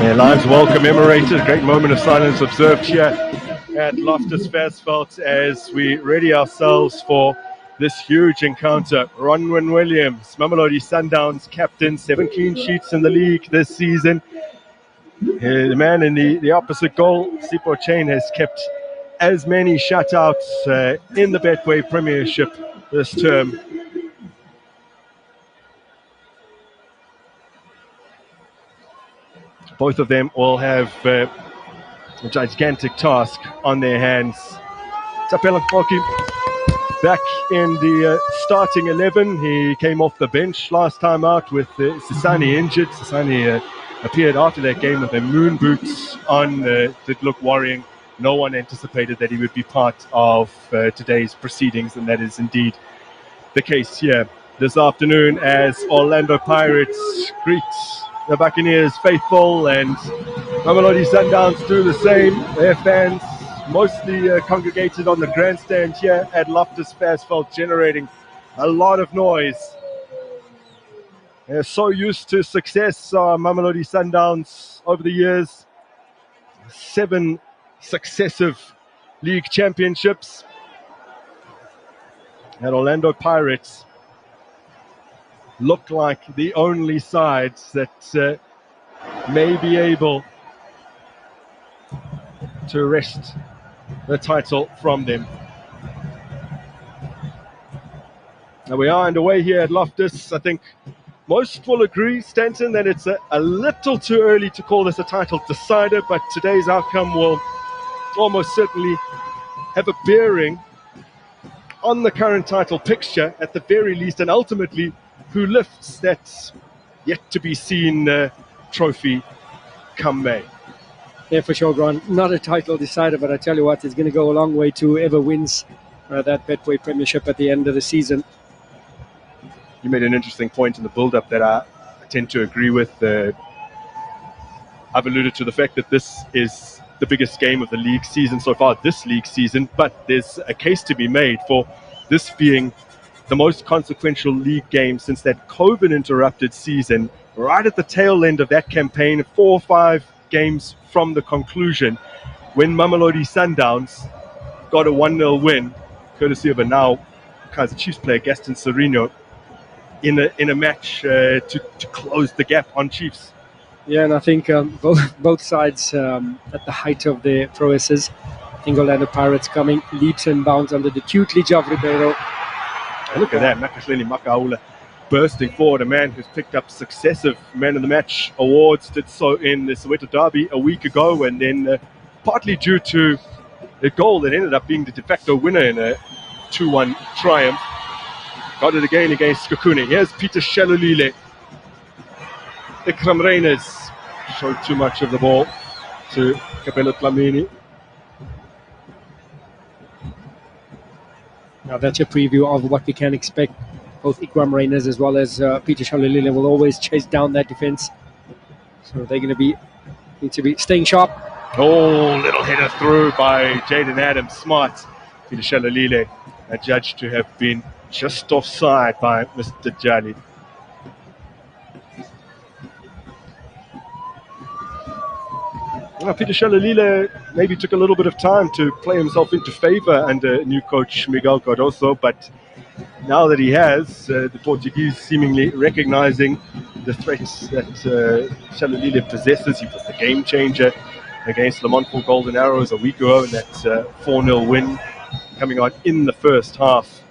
Yeah, lives well commemorated. Great moment of silence observed here at Loftus Versfeld as we ready ourselves for this huge encounter. Ronwen Williams, Mamelodi Sundowns captain, 7 clean sheets in the league this season. The man in the opposite goal, Sipho Chain, has kept as many shutouts in the Betway Premiership this term. Both of them will have a gigantic task on their hands. Tapela Mpoki back in the starting 11. He came off the bench last time out with Sisani injured. Sisani appeared after that game with a moon boots on. Did look worrying. No one anticipated that he would be part of today's proceedings, and that is indeed the case here this afternoon as Orlando Pirates greet the Buccaneers faithful, and Mamelodi Sundowns do the same. Their fans mostly congregated on the grandstand here at Loftus Versfeld, generating a lot of noise. They're so used to success, Mamelodi Sundowns, over the years. 7 successive league championships. And Orlando Pirates look like the only sides that may be able to wrest the title from them. Now we are underway here at Loftus. I think most will agree, Stanton, that it's a little too early to call this a title decider, but today's outcome will almost certainly have a bearing on the current title picture at the very least, and ultimately who lifts that yet to be seen trophy come May. Yeah, for sure, Grant. Not a title decider, but I tell you what, it's going to go a long way to whoever wins that Betway Premiership at the end of the season. You made an interesting point in the build-up that I tend to agree with. I've alluded to the fact that this is the biggest game of the league season so far, this league season, but there's a case to be made for this being the most consequential league game since that COVID-interrupted season, right at the tail end of that campaign, 4 or 5 games from the conclusion, when Mamelodi Sundowns got a 1-0 win, courtesy of a now Kaizer Chiefs player, Gaston Serino, in a match to close the gap on Chiefs. Yeah, and I think both sides at the height of their prowesses. I think Orlando Pirates coming leaps and bounds under the tutelage of Ribeiro. And look at that, Makahleni Makaula bursting forward, a man who's picked up successive Man of the Match awards, did so in the Soweto Derby a week ago, and then partly due to a goal that ended up being the de facto winner in a 2-1 triumph. Got it again against Kekana. Here's Peter Shalulile. Ikram Reyners showed too much of the ball to Capello Tlamini. Now that's a preview of what we can expect. Both Ikram Reyners as well as Peter Shalulile will always chase down that defense. So they're going to need to be staying sharp. Oh, little header through by Jaden Adams. Smart. Peter Shalulile adjudged to have been just offside by Mr. Jali. Well, Peter Shalulile maybe took a little bit of time to play himself into favour under new coach Miguel Cardoso, but now that he has, the Portuguese seemingly recognising the threats that Shalulile possesses. He was the game changer against Le Montfort Golden Arrows a week ago in that 4-0 win, coming on in the first half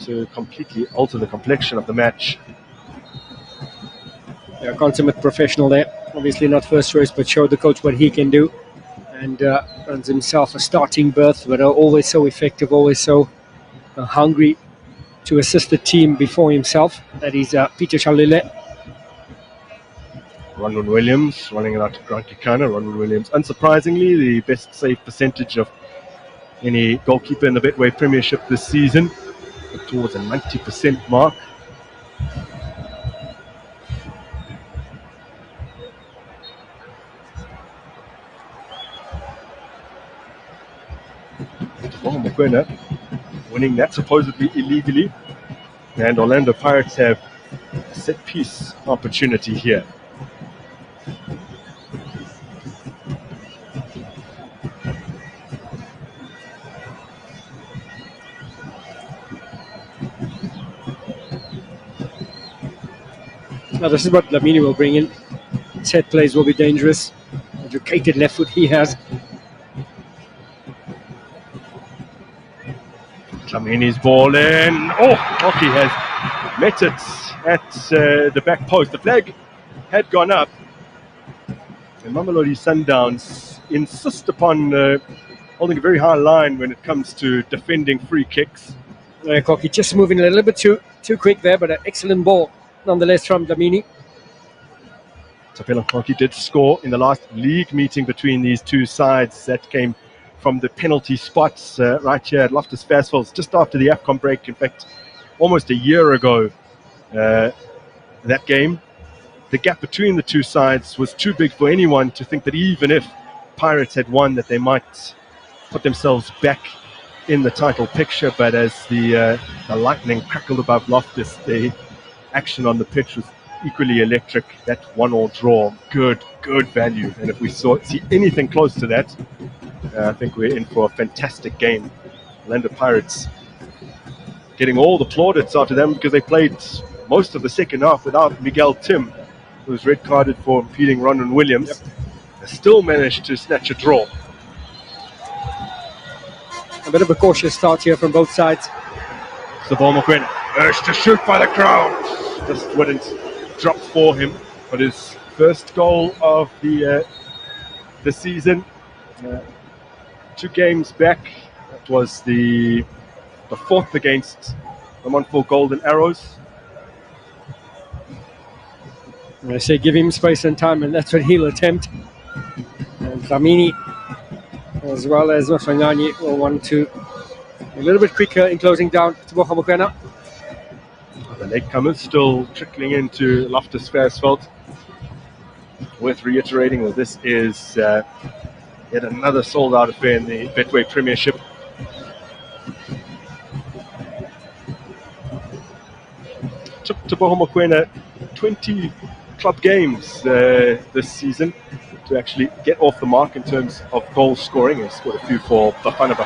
to completely alter the complexion of the match. Yeah, consummate professional there. Obviously not first choice, but showed the coach what he can do, and runs himself a starting berth, but always so effective, always so hungry to assist the team before himself. That is Peter Shalulile. Ronwen Williams running it out to Grant Kekana. Ronwen Williams, unsurprisingly, the best save percentage of any goalkeeper in the Betway Premiership this season, towards a 90% mark. Mokwena winning that supposedly illegally, and Orlando Pirates have a set piece opportunity here. Now this is what Lamini will bring in. Set plays will be dangerous. Educated left foot he has. Tlamini's ball in. Oh, Hockey has met it at the back post. The flag had gone up. And Mamelodi Sundowns insist upon holding a very high line when it comes to defending free kicks. Hockey just moving a little bit too quick there, but an excellent ball nonetheless from Lamini. Tapela Hockey did score in the last league meeting between these two sides. That came from the penalty spots right here at Loftus Versfeld, just after the AFCON break. In fact, almost a year ago, that game. The gap between the two sides was too big for anyone to think that even if Pirates had won, that they might put themselves back in the title picture. But as the lightning crackled above Loftus, the action on the pitch was equally electric. That 1-1 draw, good value. And if we see anything close to that, I think we're in for a fantastic game. Orlando Pirates getting all the plaudits out of them because they played most of the second half without Miguel Tim, who was red carded for impeding Ronwen Williams. Yep. They still managed to snatch a draw. A bit of a cautious start here from both sides. Sabon Mokwena urged to shoot by the crowd. Just wouldn't drop for him. But his first goal of the season. 2 games back, that was the 4th against the Montfort Golden Arrows. I say give him space and time, and that's what he'll attempt. And Dlamini, as well as Mafangani, will want to be a little bit quicker in closing down Tebogo Mokoena. The latecomers still trickling into Loftus Versfeld. Worth reiterating that this is yet another sold-out affair in the Betway Premiership. Took Tebogo Mokoena 20 club games this season to actually get off the mark in terms of goal scoring. He scored a few for Bafana.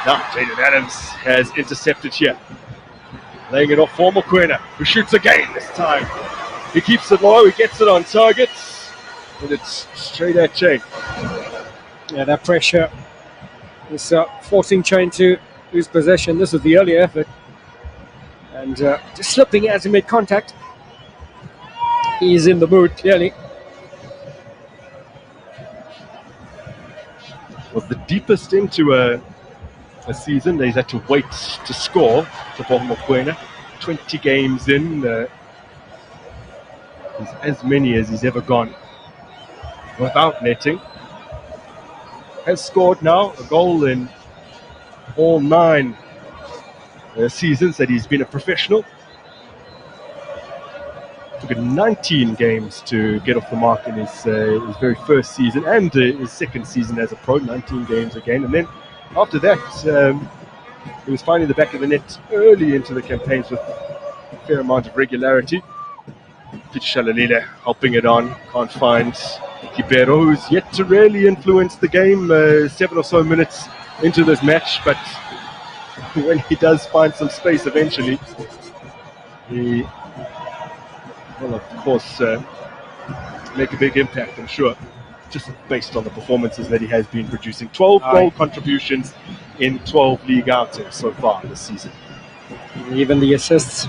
Now Jaden Adams has intercepted here. Laying it off for Mokoena, who shoots again this time. He keeps it low, he gets it on target, and it's straight at Chain. Yeah, that pressure is forcing Chain to lose possession. This is the early effort. And just slipping as he made contact. He's in the mood, clearly. Was the deepest into a season. He's had to wait to score for Mokoena. 20 games in. He's as many as he's ever gone without netting. Has scored now a goal in all 9 seasons that he's been a professional. Took him 19 games to get off the mark in his very first season and his second season as a pro, 19 games again. And then after that, he was finding the back of the net early into the campaigns with a fair amount of regularity. Peter Shalalile helping it on, can't find Ribeiro, who's yet to really influence the game, 7 or so minutes into this match, but when he does find some space eventually, he will of course make a big impact, I'm sure, just based on the performances that he has been producing. 12 goal contributions in 12 league outings so far this season. Even the assists,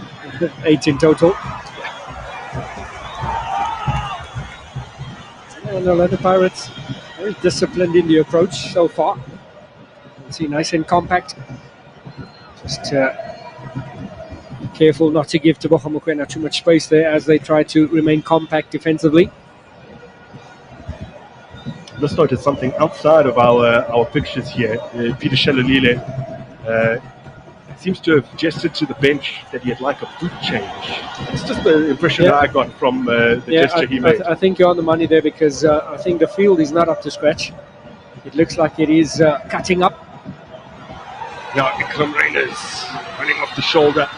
8 in total. And the Pirates very disciplined in the approach so far. You see, nice and compact. Just careful not to give Tebogo Mokoena too much space there as they try to remain compact defensively. Just noticed something outside of our pictures here. Peter Shalalile seems to have gestured to the bench that he'd like a boot change. It's just the impression that I got from the gesture he made. I think you're on the money there because I think the field is not up to scratch. It looks like it is cutting up. Now Ikram Reyners running off the shoulder,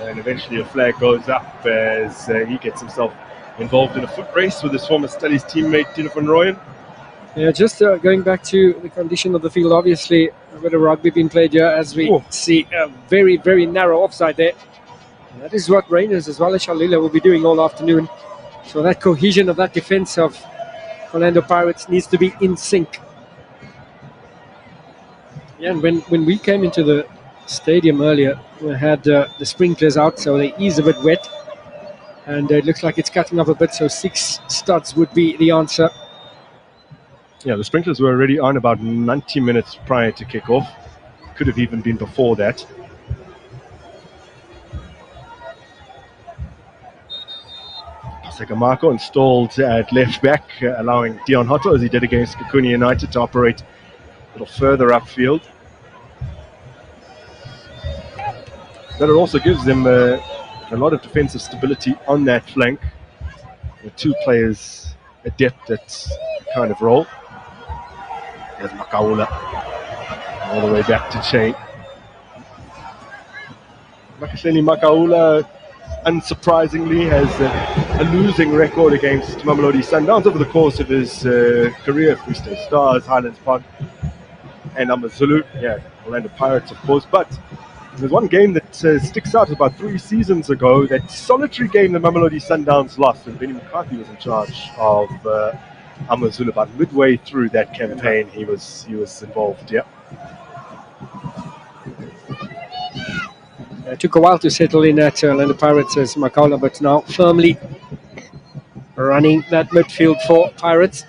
and eventually a flag goes up as he gets himself involved in a foot race with his former Stellies teammate Dino van Rooyen. Yeah, just going back to the condition of the field, obviously a bit of rugby being played here as we see a very, very narrow offside there. And that is what Reyners as well as Shalila will be doing all afternoon. So that cohesion of that defense of Orlando Pirates needs to be in sync. Yeah, and when we came into the stadium earlier, we had the sprinklers out, so the is a bit wet. And it looks like it's cutting up a bit, so 6 studs would be the answer. Yeah, the sprinklers were already on about 90 minutes prior to kickoff. Could have even been before that. Sekamako installed at left back, allowing Dion Hotto, as he did against Kakuni United, to operate a little further upfield. But it also gives them a lot of defensive stability on that flank. The 2 players adept at the kind of role. There's Makaula all the way back to Chain. Makasheni Makaula, unsurprisingly, has a losing record against Mamelodi Sundowns over the course of his career. Free State Stars, Highlands Park, and AmaZulu. Yeah, Orlando Pirates, of course. But there's one game that sticks out about 3 seasons ago, that solitary game that Mamelodi Sundowns lost when Benny McCarthy was in charge of AmaZulu. About midway through that campaign, he was involved. Yeah. It took a while to settle in at Orlando Pirates as Makaula, but now firmly running that midfield for Pirates.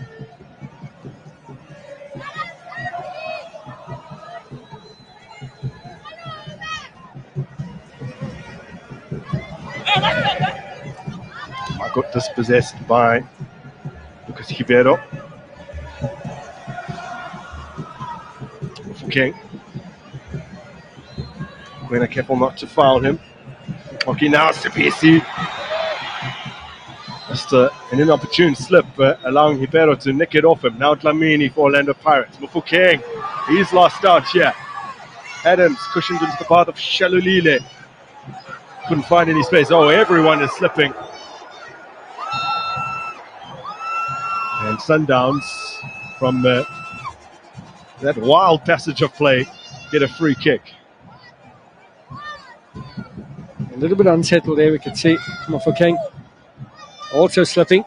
got dispossessed by Lucas Ribeiro. For King. We're careful not to foul him. Okay, now Sepesi. Just an inopportune slip, allowing Ribeiro to nick it off him. Now Dlamini for Orlando Pirates. Mufokeng, he's lost out here. Adams cushioned into the path of Shalulile. Couldn't find any space. Oh, everyone is slipping. And Sundowns, from that wild passage of play, get a free kick. A little bit unsettled there, we can see Mufokeng also slipping.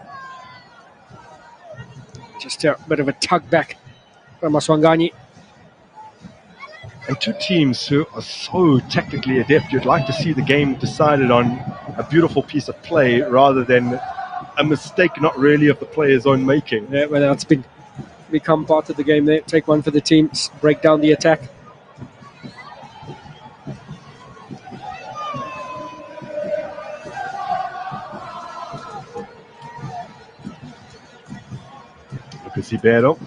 Just a bit of a tug back from Maswangani. And two teams who are so tactically adept, you'd like to see the game decided on a beautiful piece of play rather than a mistake not really of the player's own making. Yeah, well, that's become part of the game there. Take one for the team, break down the attack. Lucas Ribeiro.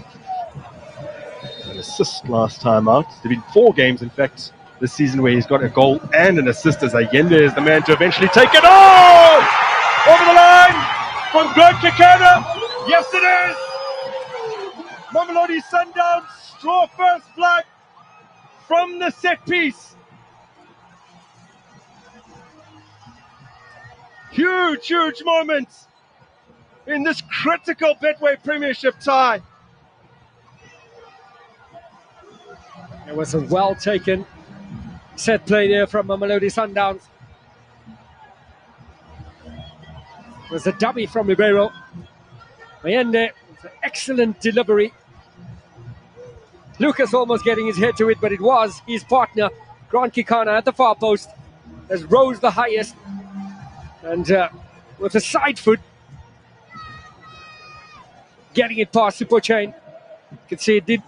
An assist last time out. There have been 4 games, in fact, this season where he's got a goal and an assist, as Allende is the man to eventually take it. Oh! Over the line from Grant Kekana. Yes, it is. Mamelodi Sundowns draw first flag from the set piece. Huge, huge moment in this critical Betway Premiership tie. It was a well-taken set play there from Mamelodi Sundowns. It was a dummy from Ribeiro. Allende, an excellent delivery. Lucas almost getting his head to it, but it was his partner, Grant Kekana, at the far post, as rose the highest. And with a side foot, getting it past Super Chain. You can see it did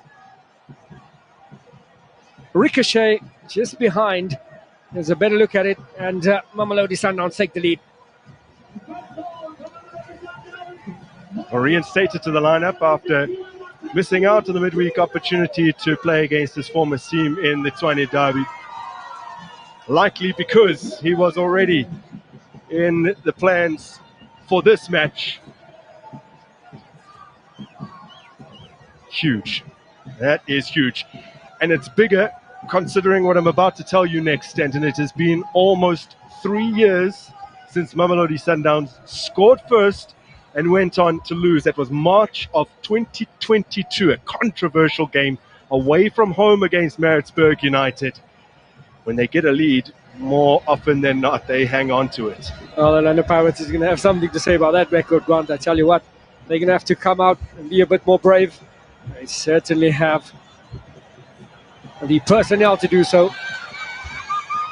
ricochet just behind. There's a better look at it, and Mamelodi Sundowns take the lead. Reinstated to the lineup after missing out on the midweek opportunity to play against his former team in the Tshwane Derby. Likely because he was already in the plans for this match. Huge. That is huge. And it's bigger considering what I'm about to tell you next, Stanton. It has been almost 3 years since Mamelodi Sundowns scored first and went on to lose. That was March of 2022, a controversial game away from home against Maritzburg United. When they get a lead, more often than not, they hang on to it. Well, the Orlando Pirates is going to have something to say about that record, Grant. I tell you what, they're going to have to come out and be a bit more brave. They certainly have the personnel to do so.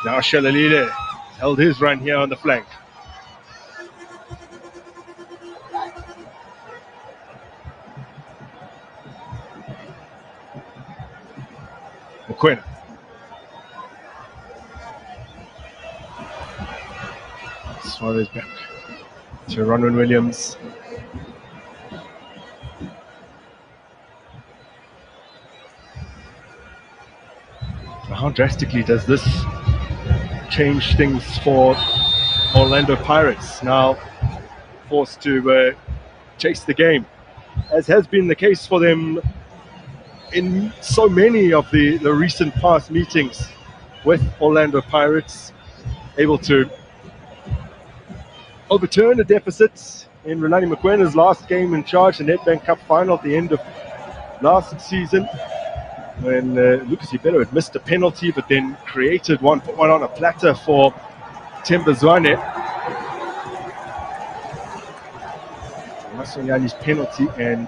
Now Shalalile held his run here on the flank. Mokoena. Suarez back to Ronwen Williams. How drastically does this change things for Orlando Pirates, now forced to chase the game, as has been the case for them in so many of the recent past meetings with Orlando Pirates, able to overturn a deficit in Renani Mokwena's last game in charge, the Nedbank Cup final at the end of last season, when Lucas Ribeiro had missed a penalty but then created one, put one on a platter for Tembazwane. Masonyani's penalty and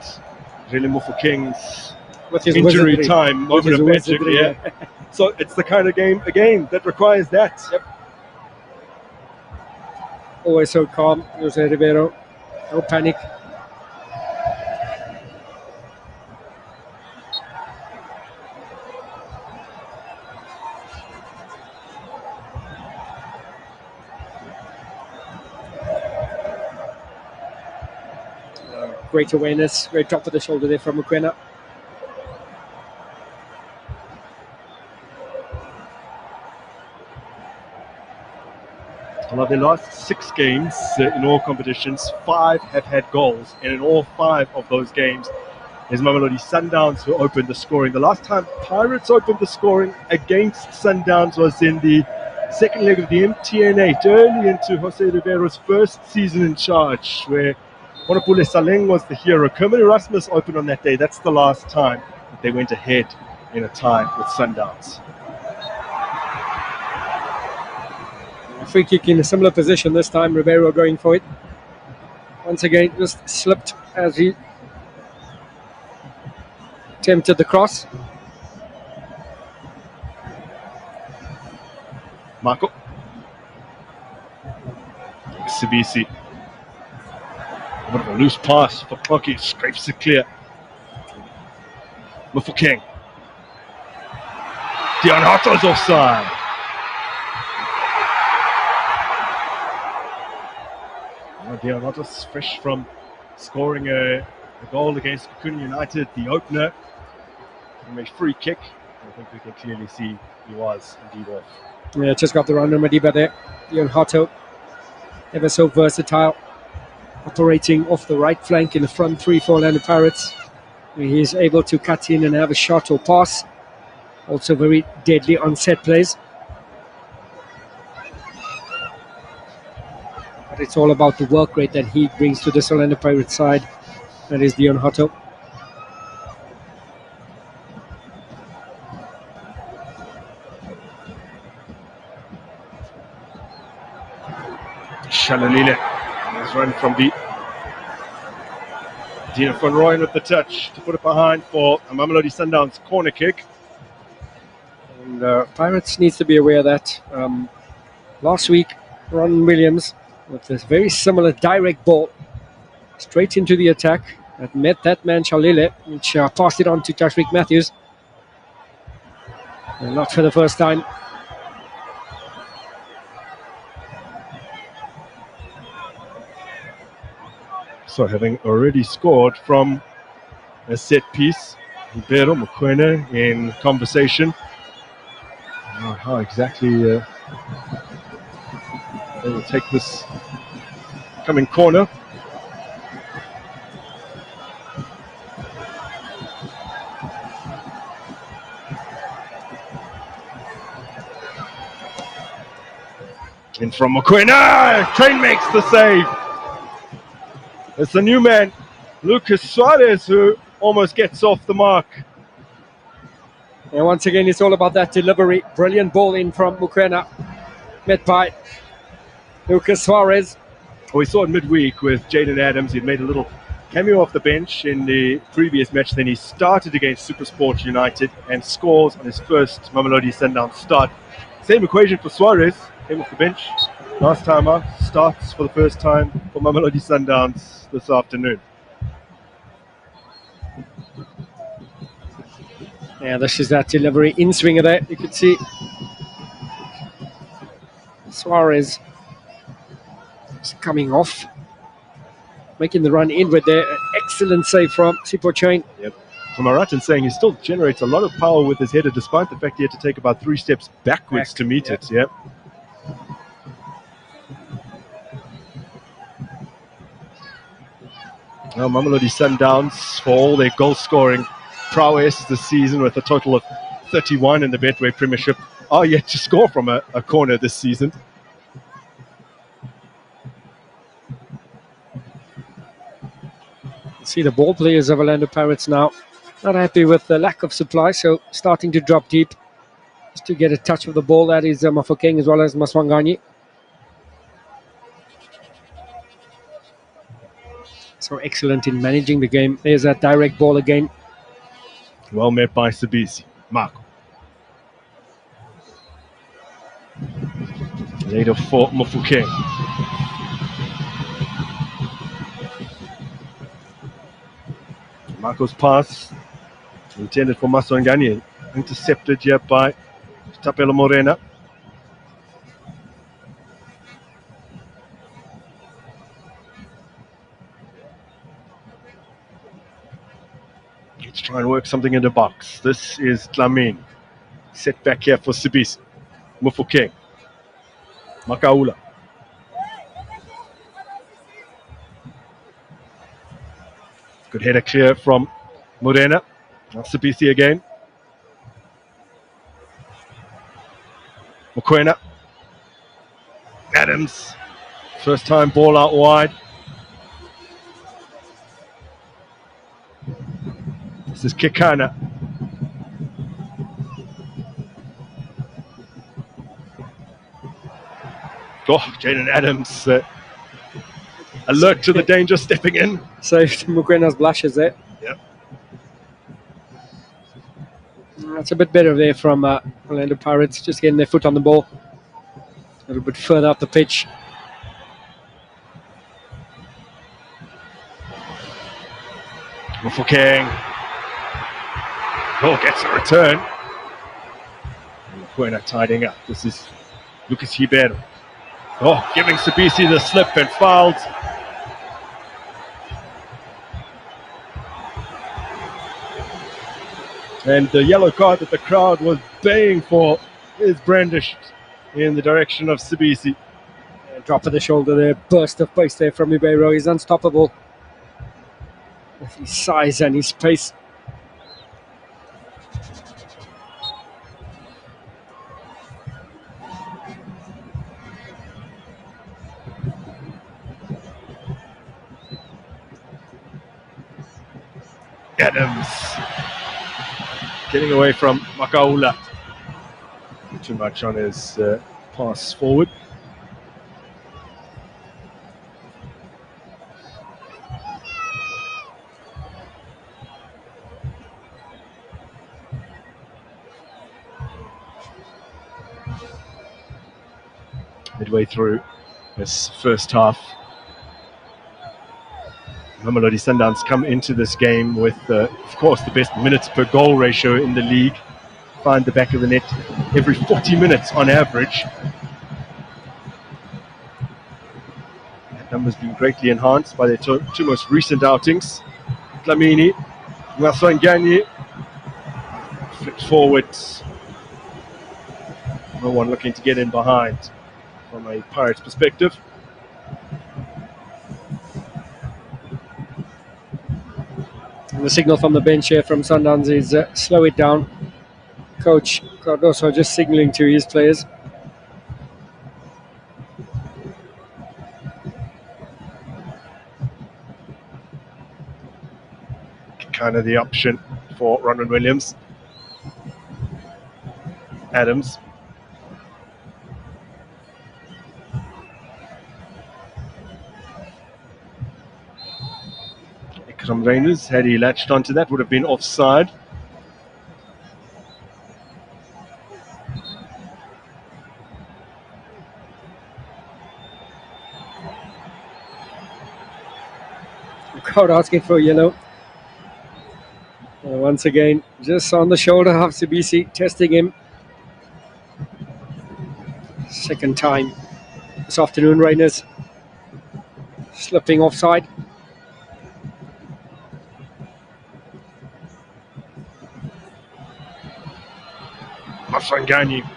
Rele Mofokeng's injury wizardry. time over the magic. Yeah. So it's the kind of game, again, that requires that. Yep. Always so calm, Jose Ribeiro. No panic. Great awareness, very top of the shoulder there from Kekana. Well, their last 6 games in all competitions, 5 have had goals, and in all 5 of those games, is Mamelodi Sundowns who opened the scoring. The last time Pirates opened the scoring against Sundowns was in the second leg of the MTN8, early into Jose Ribeiro's first season in charge, where Monopule Saleng was the hero. Kermit Erasmus opened on that day. That's the last time that they went ahead in a tie with Sundowns. Free kick in a similar position this time, Ribeiro going for it. Once again, just slipped as he attempted the cross. Marco. Sibisi. A bit of a loose pass for Pocky, scrapes it clear. Mufokeng. Dion Hato's offside. Dion Hato's fresh from scoring a goal against Kekana United, the opener. From a free kick. I think we can clearly see he was indeed off. Yeah, just got the run on Madiba there. Dion Hato, ever so versatile, operating off the right flank in the front three for Orlando Pirates. He is able to cut in and have a shot or pass. Also very deadly on set plays. But it's all about the work rate that he brings to this Orlando Pirates side. That is Dion Hato. Shalalile has run from the Dina van Rooyen with the touch to put it behind for a Mamelodi Sundowns corner kick. And Pirates needs to be aware that last week Ron Williams with this very similar direct ball straight into the attack that met that man Shalile, which passed it on to Tashreeq Matthews. And not for the first time. So having already scored from a set piece, Ribeiro, Mokoena in conversation. How exactly they will take this coming corner. In from Mokoena, Train makes the save. It's the new man, Lucas Suarez, who almost gets off the mark. And once again, it's all about that delivery. Brilliant ball in from Mokoena, met by Lucas Suarez. We saw it midweek with Jaden Adams. He'd made a little cameo off the bench in the previous match. Then he started against SuperSport United and scores on his first Mamelodi Sundowns start. Same equation for Suarez. Came off the bench last time out. Starts for the first time for Mamelodi Sundowns this afternoon. Yeah, this is that delivery in swinger there. You could see Suarez just coming off, making the run inward there. Excellent save from Sipho Chain. Yep. From Maratan saying he still generates a lot of power with his header, despite the fact he had to take about 3 steps backwards to meet it. Yep. Now Mamelodi Sundowns, for all their goal-scoring prowess this season, with a total of 31 in the Betway Premiership, are yet to score from a corner this season. See the ball players of Orlando Pirates now not happy with the lack of supply, so starting to drop deep just to get a touch of the ball. That is Mofokeng as well as Maswanganyi. So excellent in managing the game. There's that direct ball again. Well met by Sibisi. Marco. Later for Mofokeng. Marco's pass intended for Maswanganyi, intercepted here by Tapelo Morena. Try and work something in the box. This is Dlamini. Set back here for Sibisi. Mufokeng. Makaula. Good header clear from Morena. Now Sibisi again. Mokoena. Adams. First time ball out wide. This is Kekana. Oh, Jaden Adams. Alert to the danger, stepping in. Saved Mukwena's blushes there. Yep. That's a bit better there from Orlando Pirates, just getting their foot on the ball. A little bit further up the pitch. Mufokeng. Oh, gets a return. Mokoena tidying up. This is Lucas Ribeiro. Oh, giving Sibisi the slip and fouled. And the yellow card that the crowd was baying for is brandished in the direction of Sibisi. Drop of the shoulder there, burst of pace there from Ribeiro. He's unstoppable with his size and his pace. Adams getting away from Makaula. Too much on his pass forward. Midway through this first half, Mamelodi Sundowns come into this game with, of course, the best minutes per goal ratio in the league. Find the back of the net every 40 minutes on average. That number's been greatly enhanced by their two most recent outings. Dlamini, Maswanganye, flicked forward. No one looking to get in behind from a Pirates perspective. And the signal from the bench here from Sundowns is slow it down. Coach Cardoso just signalling to his players. Kind of the option for Ronwen Williams. Adams. Ikram Reyners, had he latched onto that, would have been offside. The crowd asking for a yellow. Once again, just on the shoulder of Sibisi, testing him. Second time this afternoon, Reyners slipping offside. Maswanganye.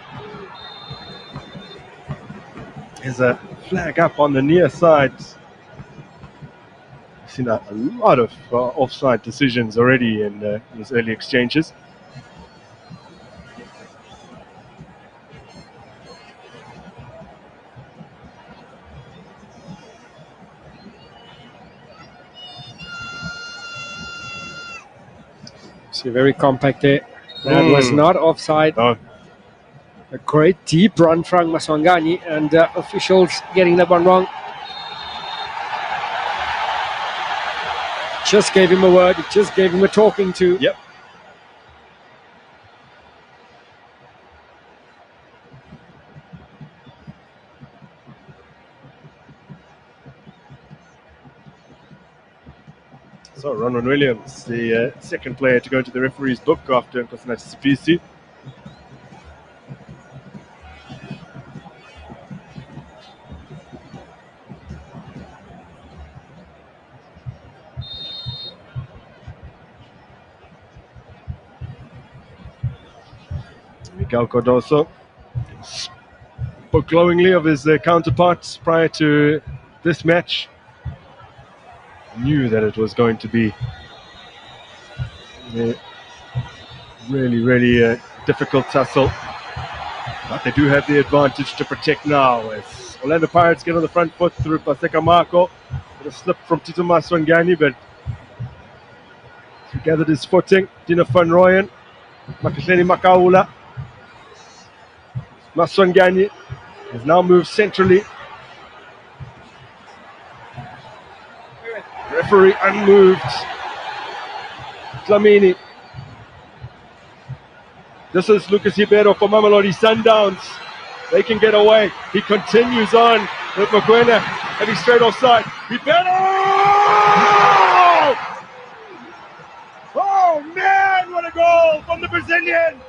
There's a flag up on the near side. We've seen a lot of offside decisions already in these early exchanges. See, very compact there. That was not offside. No. A great deep run from Maswanganye, and officials getting that one wrong. Just gave him a word, just gave him a talking to. Yep. So Ronwen Williams, the second player to go into the referee's book after Nkosinathi Sibisi. Miguel Cardoso spoke glowingly of his counterparts prior to this match. Knew that it was going to be a really difficult tussle. But they do have the advantage to protect now as Orlando Pirates get on the front foot through Paseka Marco. Bit of slip from Tito Maswangani, but he gathered his footing. Dina van Rooyen, Makahleni Makaula. Maswangani has now moved centrally. Referee unmoved. Dlamini. This is Lucas Ribeiro for Mamelodi Sundowns. They can get away. He continues on with Mokoena heading straight offside. Ribeiro! Oh man, what a goal from the Brazilian!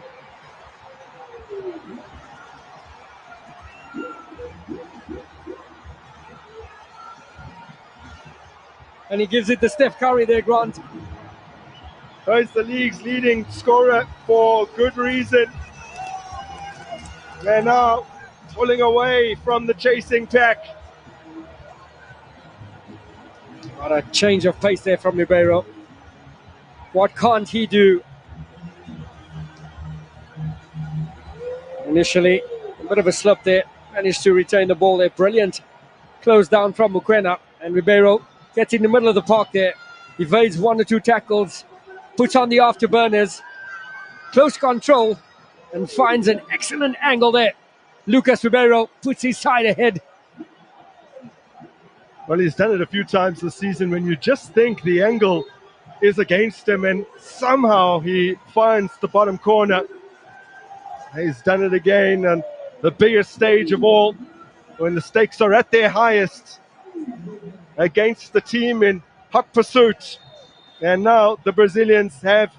And he gives it to Steph Curry there, Grant. He's the league's leading scorer for good reason. They're now pulling away from the chasing pack. What a change of pace there from Ribeiro. What can't he do? Initially, a bit of a slip there. Managed to retain the ball there. Brilliant. Closed down from Mokoena. And Ribeiro gets in the middle of the park there. Evades one or two tackles. Puts on the afterburners. Close control. And finds an excellent angle there. Lucas Ribeiro puts his side ahead. Well, he's done it a few times this season when you just think the angle is against him and somehow he finds the bottom corner. He's done it again on the biggest stage of all, when the stakes are at their highest, against the team in hot pursuit. And now the Brazilians have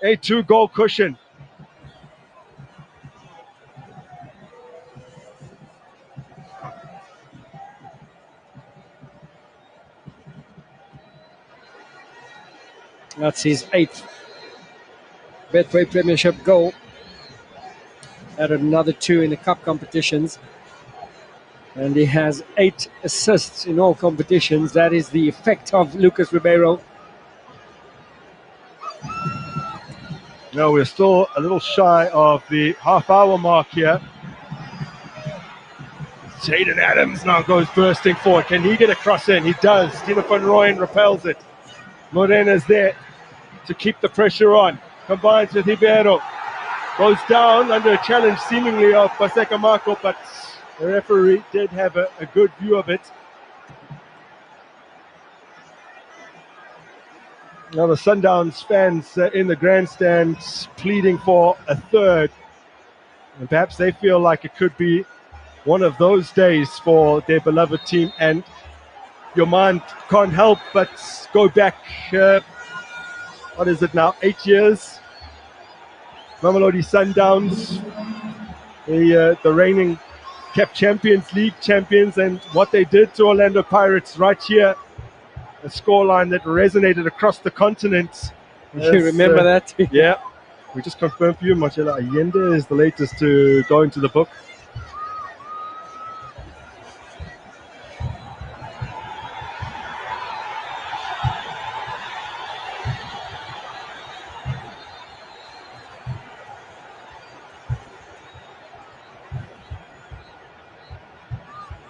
a 2-goal cushion. That's his 8th Betway Premiership goal. Added another 2 in the cup competitions. And he has 8 assists in all competitions. That is the effect of Lucas Ribeiro. No, we're still a little shy of the half-hour mark here. Jaden Adams now goes bursting forward. Can he get a cross in? He does. Dina van Rooyen repels it. Morena's there to keep the pressure on. Combines with Ribeiro. Goes down under a challenge seemingly of Paseka Marco, but the referee did have a good view of it. Now the Sundowns fans in the grandstands pleading for a third. And perhaps they feel like it could be one of those days for their beloved team. And your mind can't help but go back, what is it now, 8 years? Mamelodi Sundowns, the reigning CAP Champions, League champions, and what they did to Orlando Pirates right here. A scoreline that resonated across the continent. You remember that? Yeah. We just confirmed for you, Marcelo Allende is the latest to go into the book.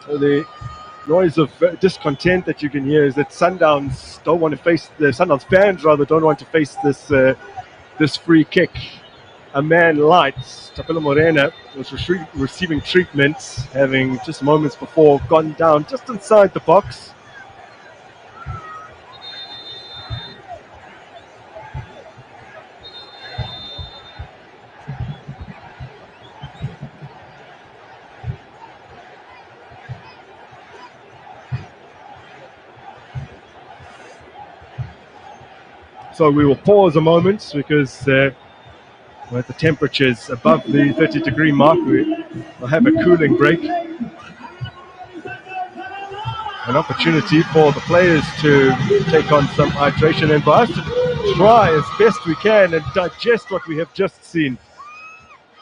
So the noise of discontent that you can hear is that Sundowns don't want to face, the Sundowns fans rather don't want to face this free kick. A man light, Tapelo Morena, was receiving treatment, having just moments before gone down just inside the box. So we will pause a moment because with the temperatures above the 30-degree mark, we'll have a cooling break. An opportunity for the players to take on some hydration and for us to try as best we can and digest what we have just seen.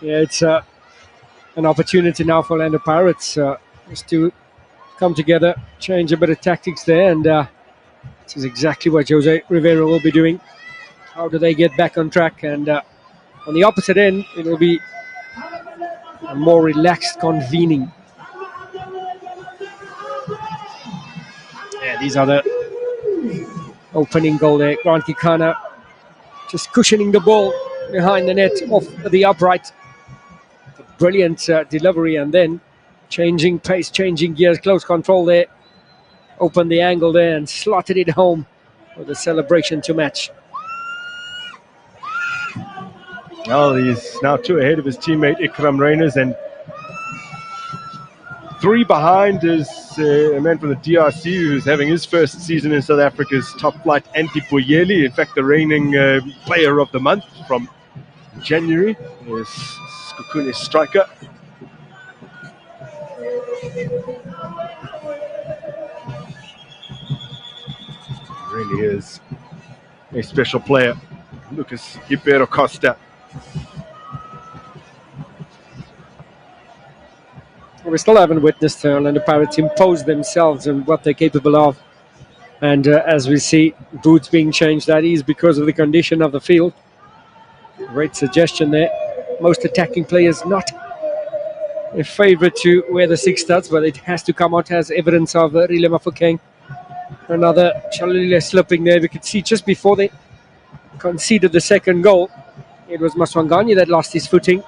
Yeah, it's an opportunity now for Orlando Pirates just to come together, change a bit of tactics there, and this is exactly what Jose Ribeiro will be doing. How do they get back on track? And on the opposite end, it will be a more relaxed convening. Yeah, these are the opening goal there. Grant Kekana just cushioning the ball behind the net off the upright. Brilliant delivery, and then changing pace, changing gears, close control there. Opened the angle there and slotted it home with a celebration to match. Well, he's now 2 ahead of his teammate Ikram Reyners, and 3 behind is a man from the DRC who's having his first season in South Africa's top flight, Anti Boyeli. In fact, the reigning player of the month from January is Skukune's striker. Really is a special player, Lucas Ribeiro Costa. We still haven't witnessed Orlando Pirates impose themselves and what they're capable of. And as we see boots being changed, that is because of the condition of the field. Great suggestion there. Most attacking players not a favourite to wear the 6 studs, but it has to come out as evidence of Rile Mafokeng. Another Chalile slipping there. We could see just before they conceded the second goal, it was Maswangani that lost his footing.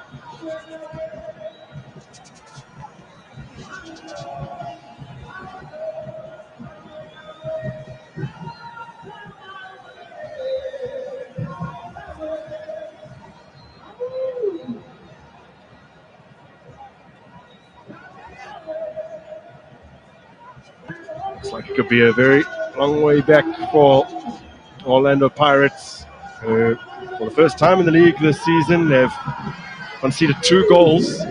Looks like it could be a very long way back for Orlando Pirates. For the first time in the league this season, they've conceded 2 goals.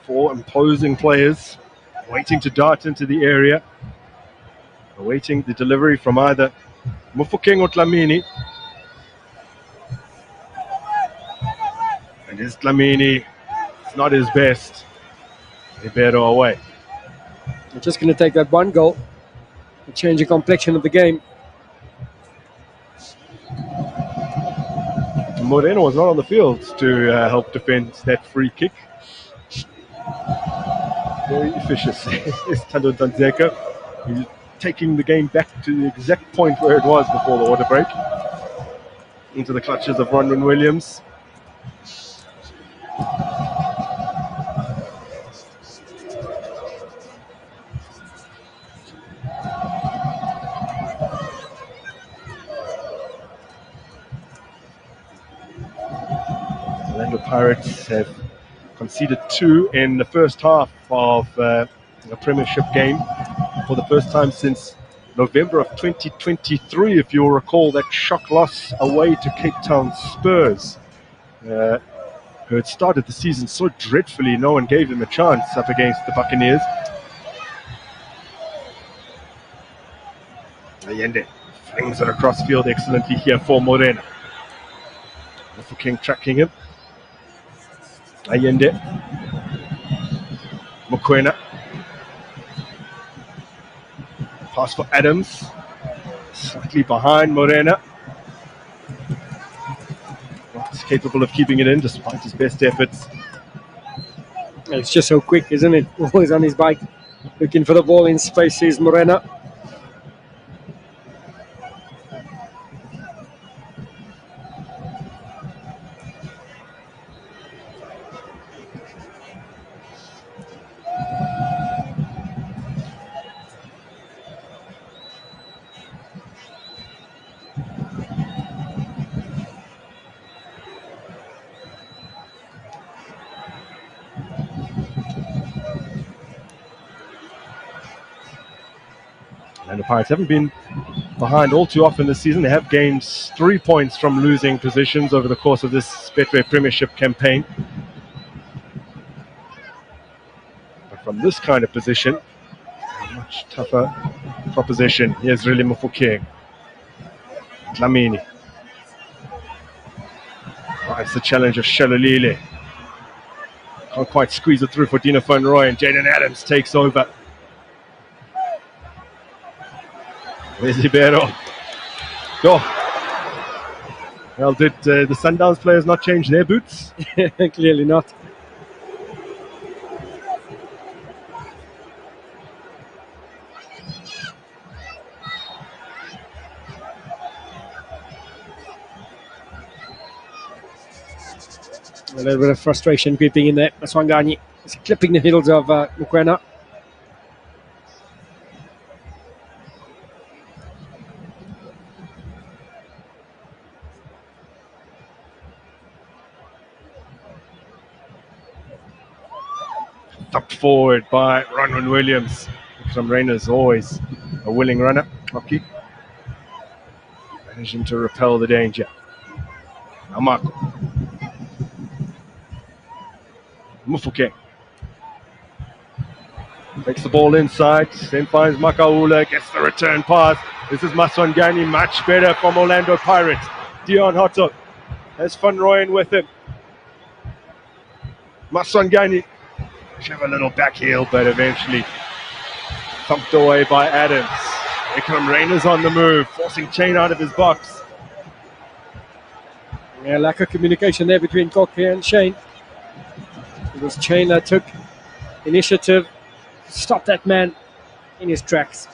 Four imposing players waiting to dart into the area, awaiting the delivery from either Mufokeng or Dlamini. And his Dlamini, it's not his best. Ribeiro away. They're just going to take that one goal and change the complexion of the game. Moreno was not on the field to help defend that free kick. Very officious is Tando Danzeka. He's taking the game back to the exact point where it was before the water break. Into the clutches of Ronwin Williams. Orlando Pirates have conceded 2 in the first half of a Premiership game for the first time since November of 2023, if you'll recall that shock loss away to Cape Town Spurs, who had started the season so dreadfully. No one gave them a chance up against the Buccaneers. Allende flings it across field excellently here for Morena. Mufokeng tracking him. Allende. Mokoena. Pass for Adams. Slightly behind Morena. Not capable of keeping it in despite his best efforts. It's just so quick, isn't it? Always on his bike, looking for the ball in space is Morena. And the Pirates haven't been behind all too often this season. They have gained 3 points from losing positions over the course of this Betway Premiership campaign. But from this kind of position, a much tougher proposition. Here's really Mufokeng. Dlamini. It's the challenge of Shalolile. Can't quite squeeze it through for Dino van Rooyen, and Jaden Adams takes over. There's Ribeiro. Well, did the Sundowns players not change their boots? Clearly not. A little bit of frustration creeping in there. Maswanganyi is clipping the heels of Mokoena. Thumped forward by Ronwen Williams. Some Rayners always a willing runner. Hockey. Managing to repel the danger. Now Marco. Mufokeng. Takes the ball inside, then finds Makaula, gets the return pass. This is Maswanganyi, much better from Orlando Pirates. Dion Hotto has Van Rooyen with him. Maswanganyi should have a little back heel, but eventually thumped away by Adams. Here come Rayners on the move, forcing Chain out of his box. Yeah, lack of communication there between Kokpe and Shane. It was Chain that took initiative, stopped that man in his tracks.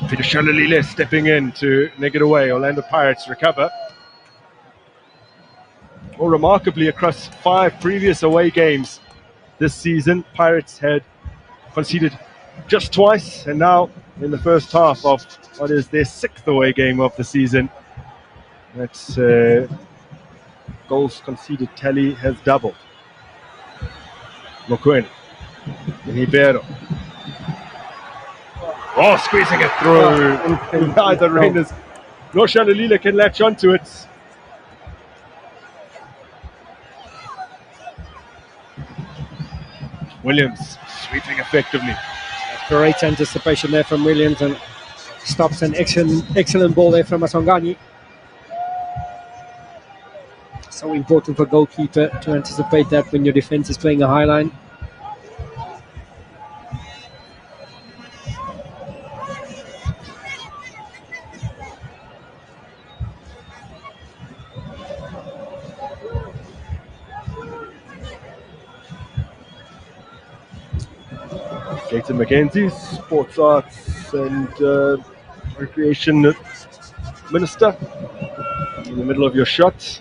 Peter Shalolile stepping in to nick it away. Orlando Pirates recover. Well, remarkably, across 5 previous away games this season, Pirates had conceded just twice, and now in the first half of what is their 6th away game of the season, that's goals conceded tally has doubled. Mokoena and Ribeiro. Oh, squeezing it through. Neither Rayners nor Shalolile can latch onto it. Williams sweeping effectively. Great anticipation there from Williams, and stops an excellent ball there from Maswanganyi. So important for goalkeeper to anticipate that when your defense is playing a high line. Gaten McKenzie, Sports Arts and Recreation Minister, in the middle of your shot.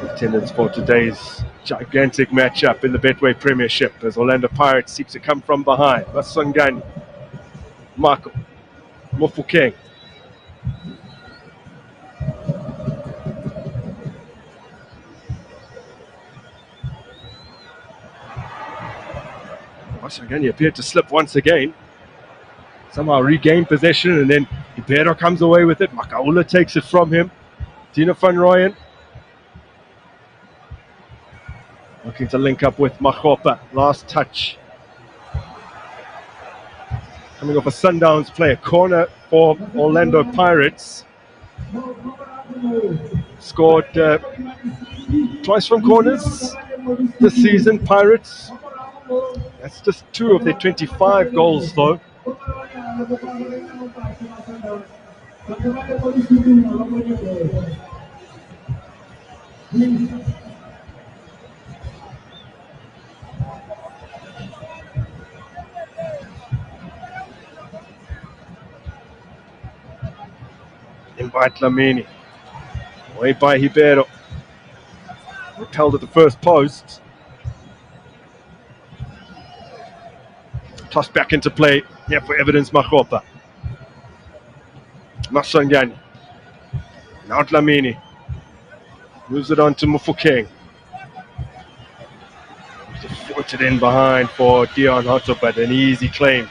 Attendance for today's gigantic matchup in the Betway Premiership as Orlando Pirates seek to come from behind. Maswanganyi, Marco, Mufokeng. Maswanganyi appeared to slip once again. Somehow regained possession, and then Ribeiro comes away with it. Makaula takes it from him. Dino van Rooyen looking to link up with Machopa. Last touch. Coming off a Sundowns play, a corner for Orlando Pirates. Scored twice from corners this season, Pirates. That's just 2 of their 25 goals, though. Invite Dlamini. Away by Ribeiro. repelled at the first post. Tossed back into play here for Evidence Makgopa. Maswangani. Now Dlamini. Moves it on to Mufokeng. Fought it in behind for Dion Hotto, but an easy claim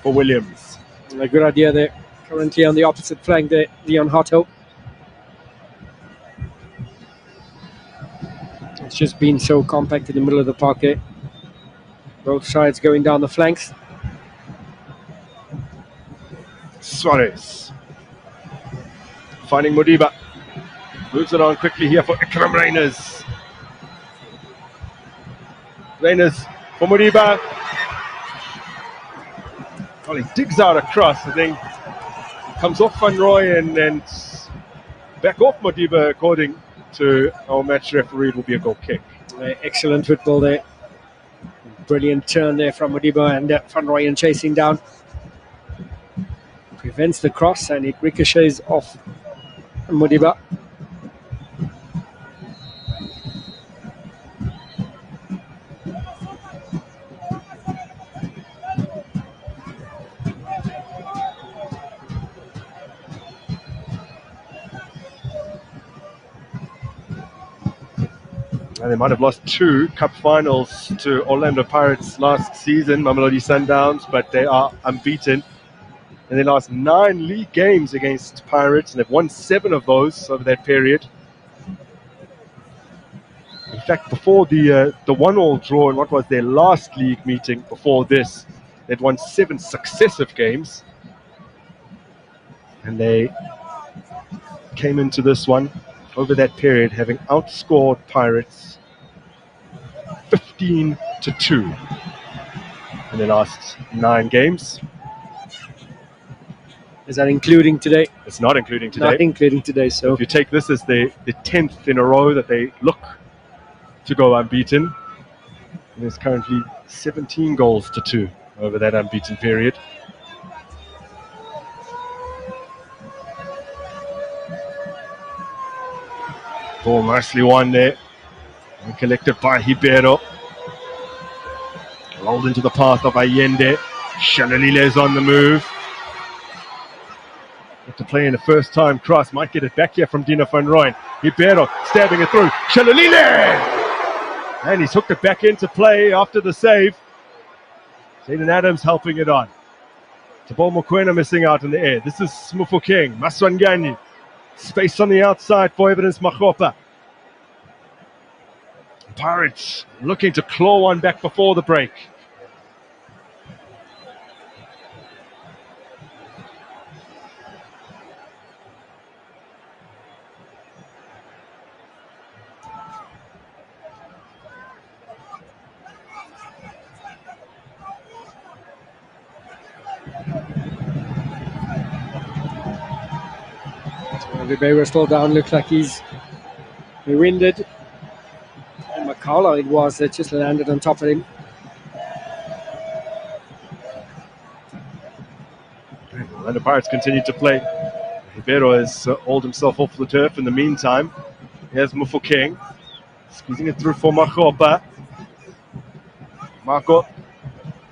for Williams. A good idea there. Currently on the opposite flank there, Dion Hotto. It's just been so compact in the middle of the park there. Both sides going down the flanks. Suarez. Finding Modiba. Moves it on quickly here for Ikram Reyners. Reyners for Modiba. Well, he digs out across, I think. Comes off Van Rooyen and back off Modiba, according to our match referee. It will be a goal kick. Excellent football there. Brilliant turn there from Modiba, and Van Rooyen chasing down. Prevents the cross and it ricochets off Modiba. And they might have lost 2 cup finals to Orlando Pirates last season, Mamelodi Sundowns, but they are unbeaten. And they lost 9 league games against Pirates, and they've won 7 of those over that period. In fact, before the 1-1 draw in what was their last league meeting before this, they'd won 7 successive games. And they came into this one over that period having outscored Pirates 15-2 in the last 9 games. Is that including today? It's not including today. Not including today, so if you take this as the 10th in a row that they look to go unbeaten, and there's currently 17 goals to 2 over that unbeaten period. Ball nicely won there and collected by Ribeiro. Rolled into the path of Allende. Shalalile's on the move. To play in a first-time cross, might get it back here from Dino van Rooyen. Ribeiro stabbing it through. Shalalile! And he's hooked it back into play after the save. Jaden Adams helping it on. Tabo Mokoena missing out in the air. This is Mufokeng. Maswangani. Space on the outside for Evidence Makgopa. Pirates looking to claw one back before the break. Ribeiro still down, looks like he's winded. And Makala it was that just landed on top of him. And the Pirates continue to play. Ribeiro has hauled himself off the turf in the meantime. Here's Mufokeng. Squeezing it through for Makgopa. Marco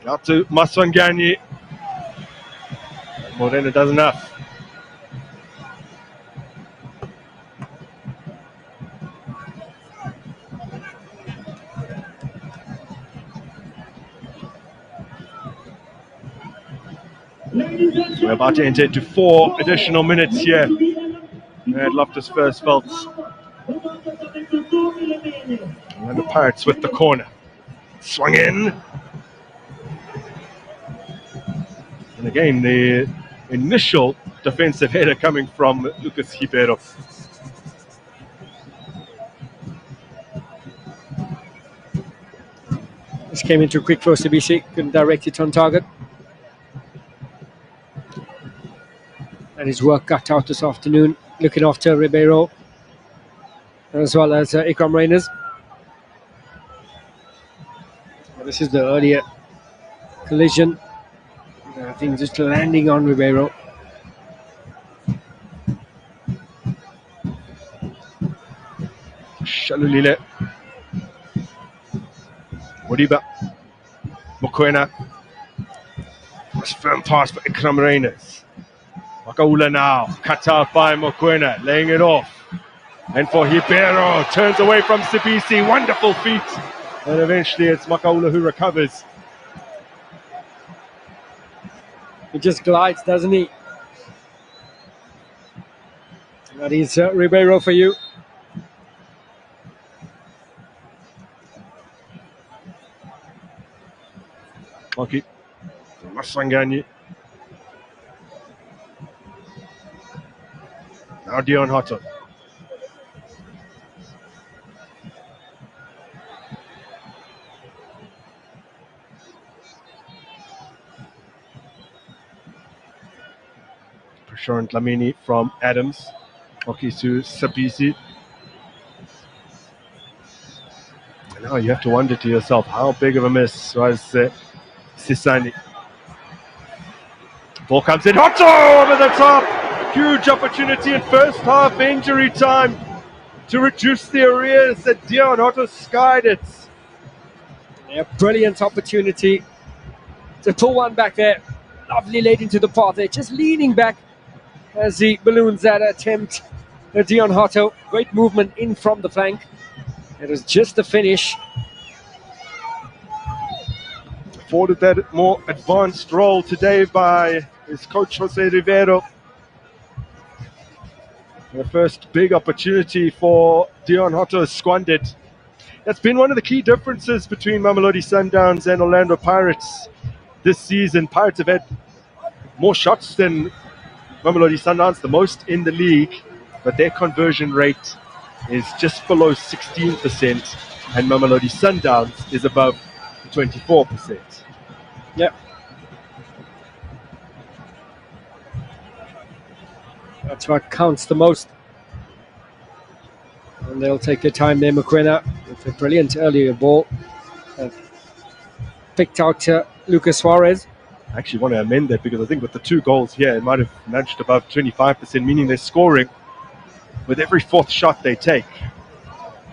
out to Maswangani. Morena does enough. We're about to enter into 4 additional minutes here at Loftus Versfeld. And the Pirates with the corner. Swung in. And again, the initial defensive header coming from Lucas Ribeiro. This came into quick for CBC, couldn't direct it on target. And his work cut out this afternoon, looking after Ribeiro, as well as Ikram Reyners. This is the earlier collision. I think just landing on Ribeiro. Shalulile. Modiba. Mokoena. Nice firm pass for Ikram Reyners. Makaula now. Cut out by Mokoena. Laying it off. And for Ribeiro. Turns away from Sibisi. Wonderful feet. And eventually it's Makaula who recovers. He just glides, doesn't he? That is Ribeiro for you. Okay. Masangani. Now Dion Hotto. Prashant Lamini from Adams. Okay, to Sabisi. And now you have to wonder to yourself, how big of a miss was Sisani? Ball comes in. Hotto over the top. Huge opportunity in first half injury time to reduce the arrears that Dion Hotto skied it. Yeah, brilliant opportunity to pull one back there. Lovely laid into the path there, just leaning back as he balloons that attempt. Dion Hotto, great movement in from the flank. It was just the finish. Afforded that more advanced role today by his coach Jose Ribeiro. The first big opportunity for Dion Hotto is squandered. That's been one of the key differences between Mamelodi Sundowns and Orlando Pirates this season. Pirates have had more shots than Mamelodi Sundowns, the most in the league, but their conversion rate is just below 16%, and Mamelodi Sundowns is above 24%. Yep. That's what counts the most. And they'll take their time there, Mokoena, with a brilliant earlier ball. Picked out Lucas Suarez. I actually want to amend that because I think with the 2 goals here, it might have nudged above 25%, meaning they're scoring with every fourth shot they take.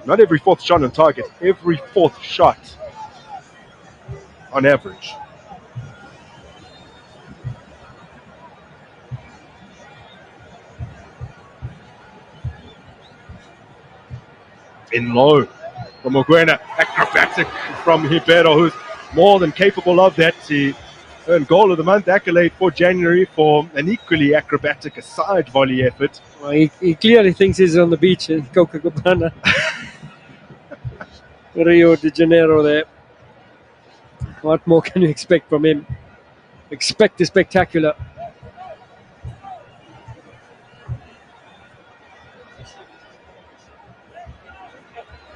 Not every fourth shot on target, every fourth shot on average. In low from Mokoena, acrobatic from Ribeiro, who's more than capable of that. He earned Goal of the Month accolade for January for an equally acrobatic side volley effort. Well, he clearly thinks he's on the beach in Copacabana. Rio de Janeiro there. What more can you expect from him? Expect the spectacular.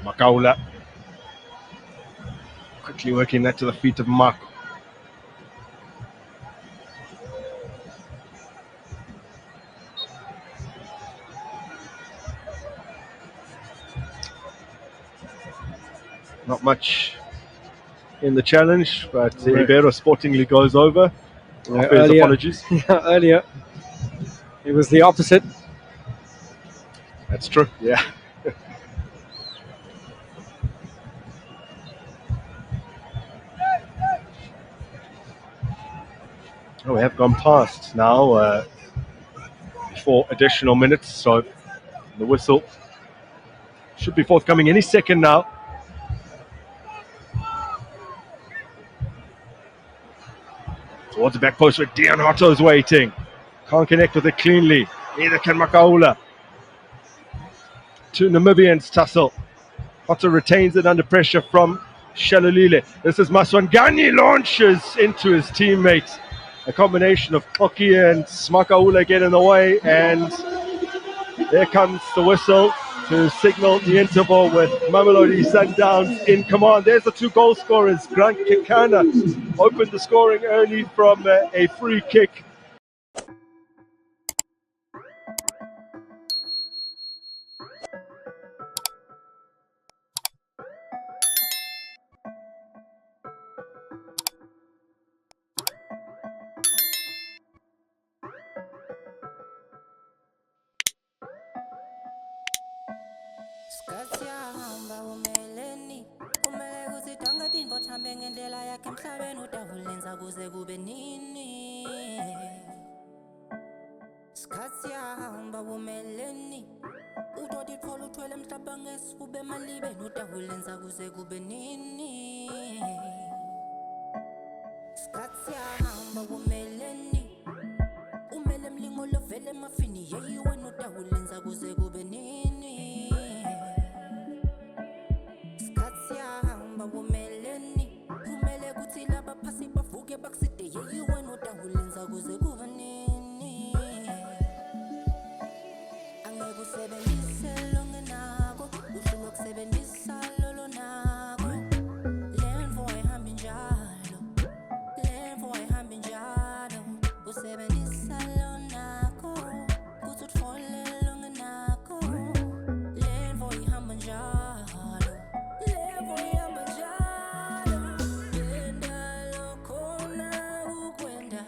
Makaula quickly working that to the feet of Mark. Not much in the challenge, but Ribeiro sportingly goes over. Offers apologies. Earlier, it was the opposite. That's true, yeah. Oh, we have gone past now 4 additional minutes, so the whistle should be forthcoming any second now. Towards the back post where Dion Hotto is waiting. Can't connect with it cleanly. Neither can Makaula. 2 Namibians tussle. Hotto retains it under pressure from Shalulile. This is Maswangani, launches into his teammate. A combination of Koki and Makaula get in the way, and there comes the whistle to signal the interval with Mamelodi Sundowns in command. There's the 2 goal scorers. Grant Kekana opened the scoring early from a free kick. Scatia. ahambe ngendlela yakhe emhlabeni udavulenza kuze kube nini Sikhathi siyahamba bumeleni Udodi itfola uthwele emhlaba ngesifube malibe Udavulenza kuze kube nini Sikhathi siyahamba bumeleni Umele mlingo lovele mafini Yeyi wena udavulenza kuze kube nini Sikhathi siyahamba bumeleni Umele kuthi laba phasi bavuke bakuside Yeyi wena udavulenza kuze kube nini Angeke usebenzise longenako Uhlulwa kusebenzisa lolo nako Lemvo ayihambi njalo Lemvo ayihambi njalo Usebenzisa lonako Kuthi utfole longenako Lemvo ihamba njalo Lemvo ihamba njalo Yenda lokhona ukwenda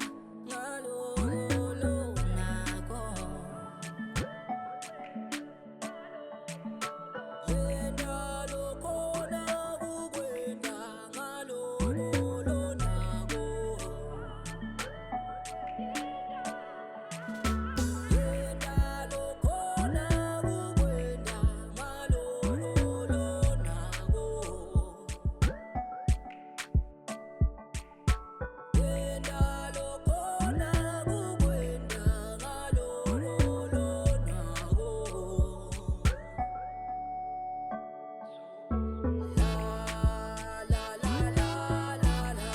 ngalo nako Yenda lokhona ukwenda ngalo nako Yenda lokhona ukwenda ngalo nako Yenda lokhona ukwenda ngalo nako La la la la la la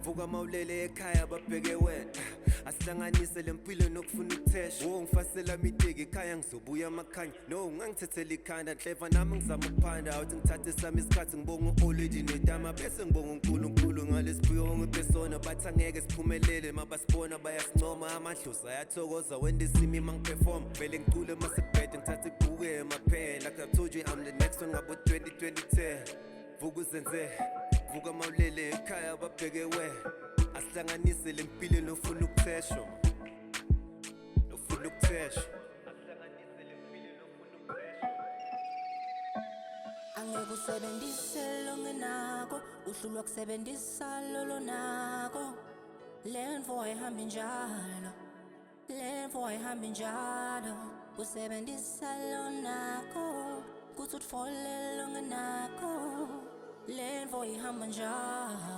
Vuka mawulele ekhaya babheke wena Asihlanganise lempilo nokufuna ukuthesha ngifasela miteki ekhaya ngizobuya amakhanya No ngangithethela ikhanda Clever nami ngizama ukuphanda Awuthi ngithathe sami isikhathi ngibonga already nedama Bese ngibonga uNkulunkulu ngalesiphiwo ngiphesona Bathi angeke siphumelele mabasibona bayasincoma Amadlozi ayathokoza when they see me mangiperform Vele ngicule masebhede ngithathe ibhuke emapen Like I told you I'm the next one ngabo 2010 Vuka uzenze Vuka mawulele ekhaya babheke we Asihlanganise lempilo nofuna ukuthesha Nofuna ukuthesha Asihlanganise lempilo nofuna ukuthesha Angeke usebenzise longenako Uhlulwa kusebenzisa lolo nako Lemvo ayihambi njalo Lemvo ayihambi njalo Usebenzisa lonako Kuthi utfole longenako Lemvo ihamba njalo